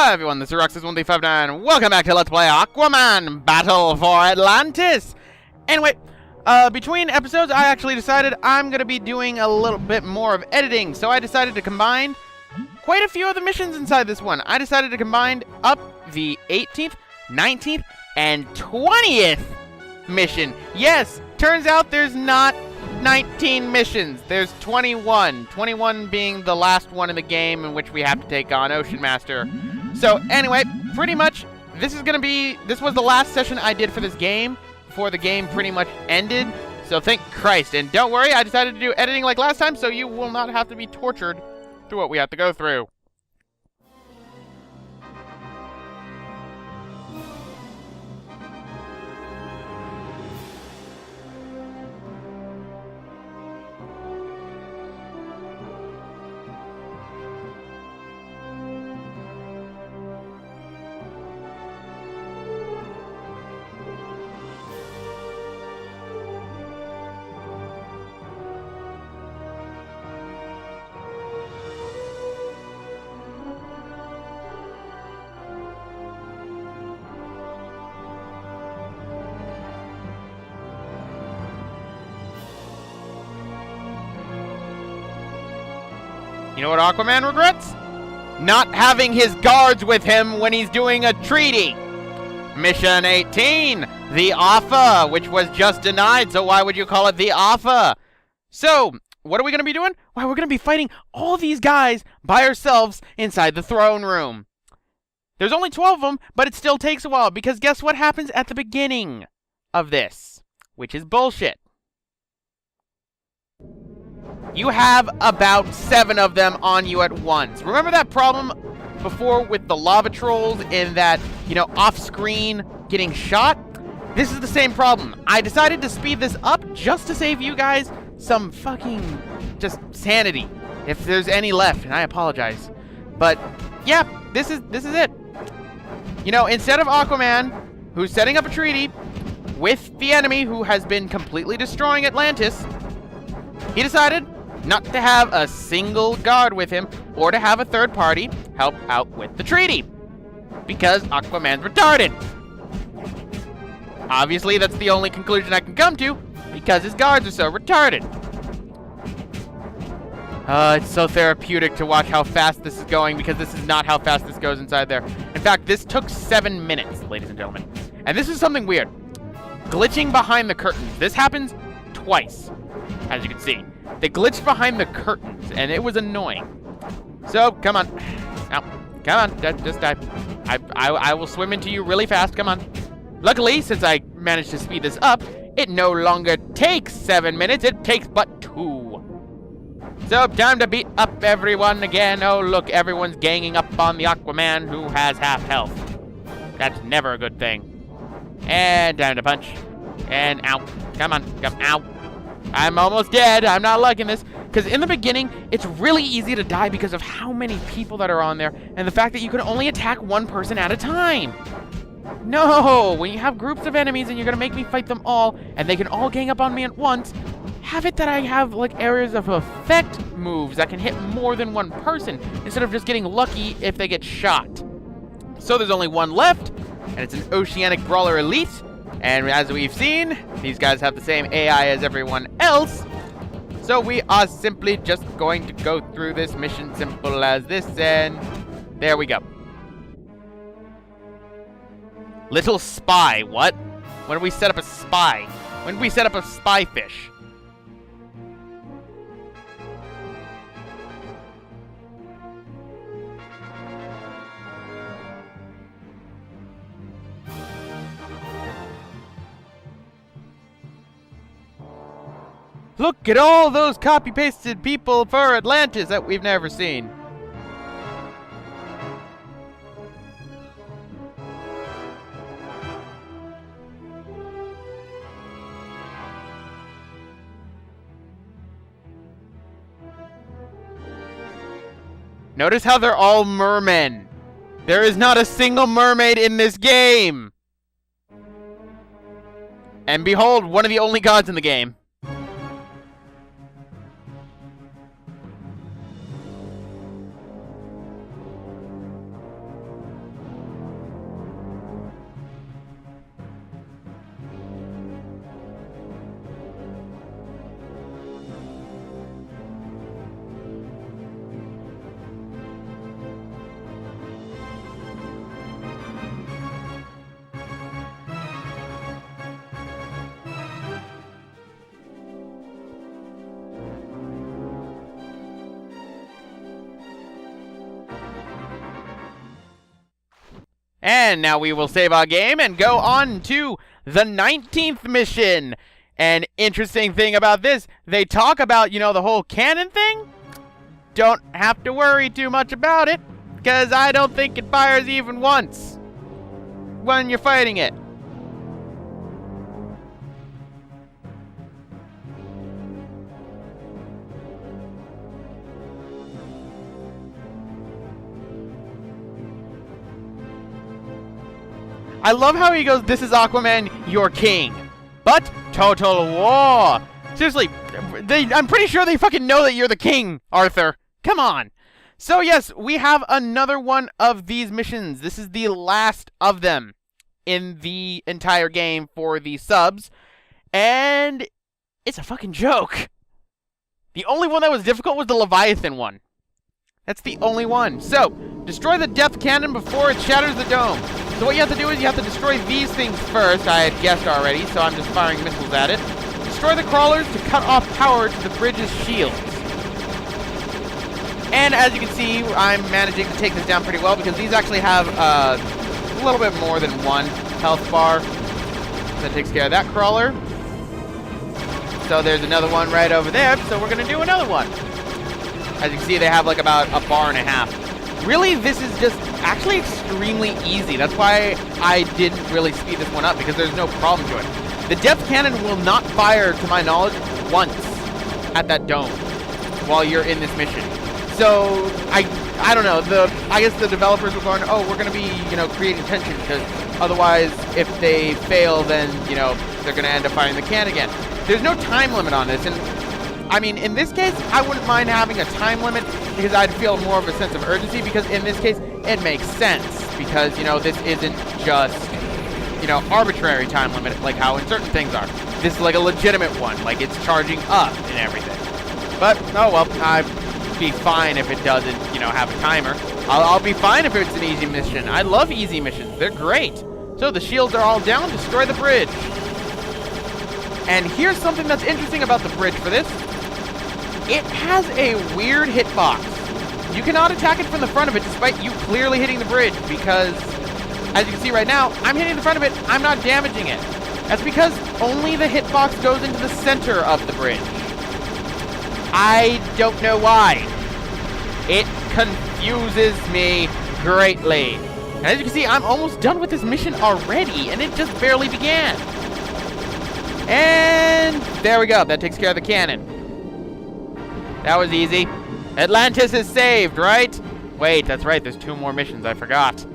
Hi everyone, this is Roxas1359. Welcome back to Let's Play Aquaman Battle for Atlantis. Anyway, between episodes, I actually decided I'm going to be doing a little bit more of editing. So I decided to combine quite a few of the missions inside this one. I decided to combine up the 18th, 19th, and 20th mission. Yes, turns out there's not 19 missions. There's 21. 21 being the last one in the game in which we have to take on Ocean Master. So anyway, pretty much this was the last session I did for this game before the game pretty much ended. So thank Christ. And don't worry, I decided to do editing like last time so you will not have to be tortured through what we have to go through. You know what Aquaman regrets? Not having his guards with him when he's doing a treaty. Mission 18, the offer, which was just denied, so why would you call it the offer? So, what are we going to be doing? Well, we're going to be fighting all these guys by ourselves inside the throne room. There's only 12 of them, but it still takes a while, because guess what happens at the beginning of this? Which is bullshit. You have about 7 of them on you at once. Remember that problem before with the lava trolls in that, off-screen getting shot? This is the same problem. I decided to speed this up just to save you guys some fucking just sanity, if there's any left, and I apologize. But yeah, this is it. Instead of Aquaman, who's setting up a treaty with the enemy who has been completely destroying Atlantis, he decided not to have a single guard with him or to have a third party help out with the treaty. Because Aquaman's retarded. Obviously, that's the only conclusion I can come to because his guards are so retarded. It's so therapeutic to watch how fast this is going because this is not how fast this goes inside there. In fact, this took 7 minutes, ladies and gentlemen. And this is something weird. Glitching behind the curtains. This happens twice, as you can see. They glitched behind the curtains, and it was annoying. So, come on. Now, come on. Just dive. I will swim into you really fast. Come on. Luckily, since I managed to speed this up, it no longer takes 7 minutes. It takes but 2. So, time to beat up everyone again. Oh, look, everyone's ganging up on the Aquaman who has half health. That's never a good thing. And time to punch. And ow. Come on. Come. Ow. I'm almost dead. I'm not liking this. Because in the beginning, it's really easy to die because of how many people that are on there and the fact that you can only attack one person at a time. No! When you have groups of enemies and you're going to make me fight them all and they can all gang up on me at once, have it that I have like areas of effect moves that can hit more than one person instead of just getting lucky if they get shot. So there's only one left, and it's an Oceanic Brawler Elite. And as we've seen, these guys have the same AI as everyone else. So we are simply just going to go through this mission simple as this, and there we go. Little spy, what? When did we set up a spy? When did we set up a spy fish? Look at all those copy-pasted people for Atlantis that we've never seen. Notice how they're all mermen. There is not a single mermaid in this game. And behold, one of the only gods in the game. And now we will save our game and go on to the 19th mission. An interesting thing about this, they talk about, you know, the whole cannon thing. Don't have to worry too much about it, because I don't think it fires even once when you're fighting it. I love how he goes, this is Aquaman, your king. But total war. Seriously, I'm pretty sure they fucking know that you're the king, Arthur. Come on. So yes, we have another one of these missions. This is the last of them in the entire game for the subs. And it's a fucking joke. The only one that was difficult was the Leviathan one. That's the only one. So, destroy the death cannon before it shatters the dome. So what you have to do is you have to destroy these things first. I had guessed already, so I'm just firing missiles at it. Destroy the crawlers to cut off power to the bridge's shields. And as you can see, I'm managing to take this down pretty well because these actually have a little bit more than one health bar. That takes care of that crawler. So there's another one right over there, so we're going to do another one. As you can see, they have like about a bar and a half. Really, this is just actually extremely easy. That's why I didn't really speed this one up, because there's no problem to it. The depth cannon will not fire, to my knowledge, once at that dome while you're in this mission. So, I don't know. I guess the developers were going, oh, we're going to be, you know, creating tension, because otherwise, if they fail, then, you know, they're going to end up firing the can again. There's no time limit on this, and I mean, in this case, I wouldn't mind having a time limit because I'd feel more of a sense of urgency, because in this case, it makes sense because, you know, this isn't just, you know, arbitrary time limit like how in certain things are. This is like a legitimate one, like it's charging up and everything. But, oh well, I'd be fine if it doesn't, you know, have a timer. I'll be fine if it's an easy mission. I love easy missions. They're great. So the shields are all down. Destroy the bridge. And here's something that's interesting about the bridge for this. It has a weird hitbox. You cannot attack it from the front of it despite you clearly hitting the bridge, because, as you can see right now, I'm hitting the front of it, I'm not damaging it. That's because only the hitbox goes into the center of the bridge. I don't know why. It confuses me greatly. And as you can see, I'm almost done with this mission already, and it just barely began. And there we go. That takes care of the cannon. That was easy. Atlantis is saved, right? Wait, that's right. There's 2 more missions. I forgot.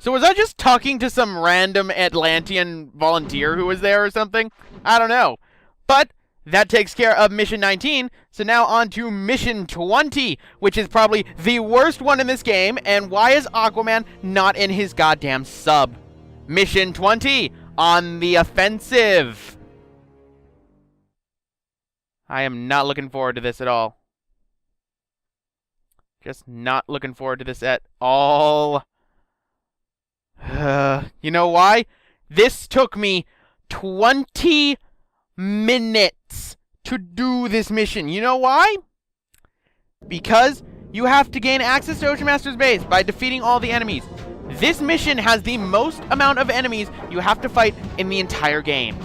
So was I just talking to some random Atlantean volunteer who was there or something? I don't know. But that takes care of mission 19. So now on to mission 20, which is probably the worst one in this game. And why is Aquaman not in his goddamn sub? Mission 20, on the offensive. I am not looking forward to this at all. Just not looking forward to this at all. You know why? This took me 20 minutes to do this mission. You know why? Because you have to gain access to Ocean Master's base by defeating all the enemies. This mission has the most amount of enemies you have to fight in the entire game.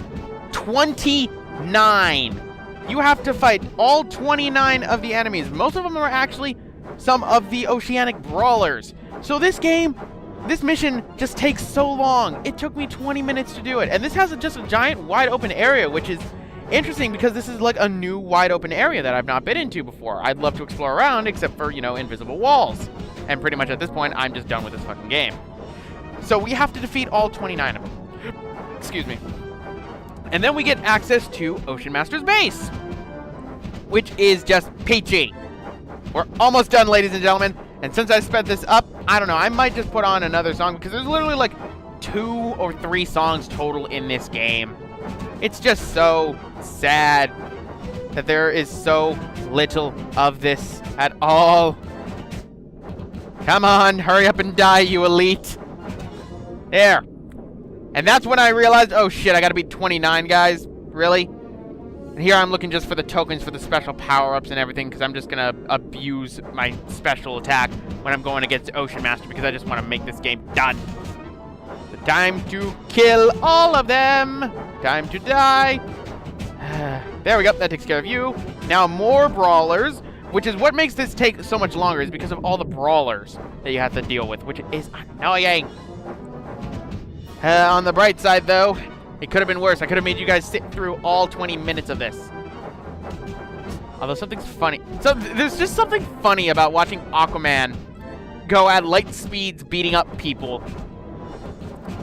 29. You have to fight all 29 of the enemies. Most of them are actually some of the oceanic brawlers. So this mission just takes so long. It took me 20 minutes to do it. And this has just a giant wide open area, which is interesting because this is like a new wide open area that I've not been into before. I'd love to explore around, except for, you know, invisible walls. And pretty much at this point, I'm just done with this fucking game. So we have to defeat all 29 of them. Excuse me. And then we get access to Ocean Master's base, which is just peachy. We're almost done, ladies and gentlemen. And since I sped this up, I don't know, I might just put on another song because there's literally like 2 or 3 songs total in this game. It's just so sad that there is so little of this at all. Come on, hurry up and die, you elite. There. And that's when I realized, oh shit, I gotta beat 29 guys. Really? And here I'm looking just for the tokens for the special power-ups and everything because I'm just gonna abuse my special attack when I'm going against Ocean Master because I just want to make this game done. So time to kill all of them. Time to die. There we go. That takes care of you. Now more brawlers, which is what makes this take so much longer, is because of all the brawlers that you have to deal with, which is annoying. On the bright side, though, it could have been worse. I could have made you guys sit through all 20 minutes of this. Although something's funny. So there's just something funny about watching Aquaman go at light speeds beating up people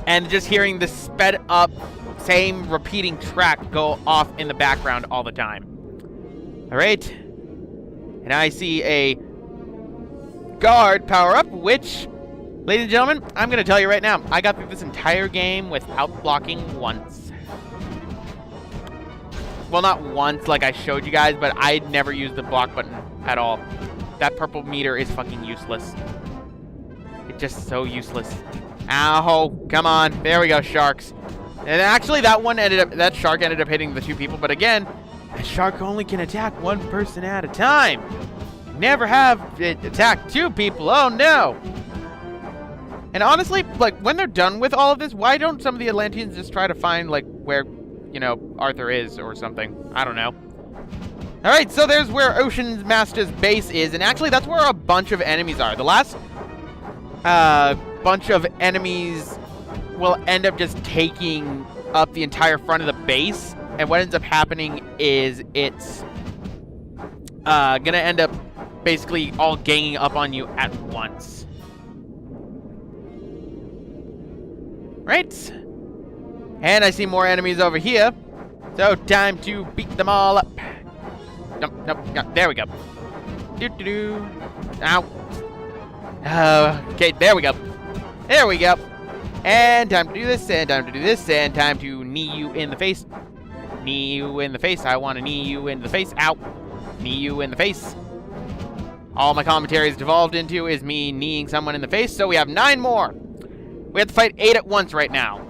and just hearing the sped up, same repeating track go off in the background all the time. All right. And I see a guard power-up, which, ladies and gentlemen, I'm going to tell you right now, I got through this entire game without blocking once. Well, not once like I showed you guys, but I never used the block button at all. That purple meter is fucking useless. It's just so useless. Ow, come on. There we go, sharks. And actually, that shark ended up hitting the 2 people, but again, a shark only can attack 1 person at a time. Never have it attack 2 people. Oh, no. And honestly, like, when they're done with all of this, why don't some of the Atlanteans just try to find, like, where, you know, Arthur is or something? I don't know. All right, so there's where Ocean Master's base is, and actually, that's where a bunch of enemies are. The last bunch of enemies will end up just taking up the entire front of the base, and what ends up happening is it's gonna end up basically all ganging up on you at once. Right? And I see more enemies over here, so time to beat them all up. Nope, there we go. Doo-doo-doo. Ow. Okay, there we go. There we go. And time to do this, and time to do this, and time to knee you in the face. Knee you in the face. I want to knee you in the face. Ow. Knee you in the face. All my commentary is devolved into is me kneeing someone in the face, so we have 9 more. We have to fight 8 at once right now,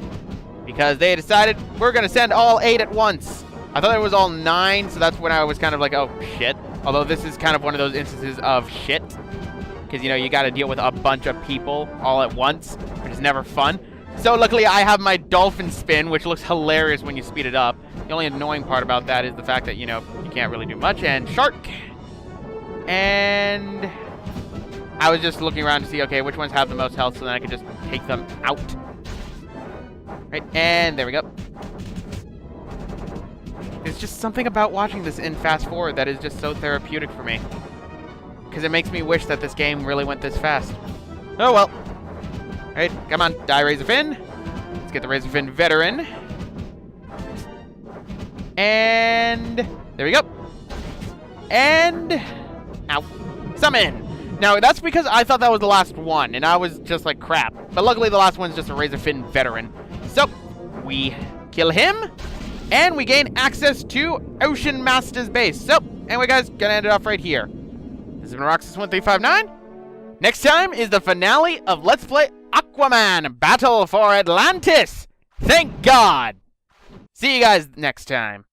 because they decided we're going to send all 8 at once. I thought it was all 9, so that's when I was kind of like, oh, shit. Although this is kind of one of those instances of shit, because, you know, you got to deal with a bunch of people all at once, which is never fun. So luckily I have my dolphin spin, which looks hilarious when you speed it up. The only annoying part about that is the fact that, you know, you can't really do much. And shark. And I was just looking around to see, okay, which ones have the most health so then I could just take them out. Right, and there we go. There's just something about watching this in fast forward that is just so therapeutic for me. Because it makes me wish that this game really went this fast. Oh well. Alright, come on, die Razorfin. Let's get the Razorfin veteran. And there we go. And ow. Summon. Now that's because I thought that was the last one, and I was just like crap. But luckily the last one's just a Razorfin veteran. So we kill him, and we gain access to Ocean Master's base. So anyway, guys, gonna end it off right here. This has been Roxas1359. Next time is the finale of Let's Play Aquaman Battle for Atlantis. Thank God. See you guys next time.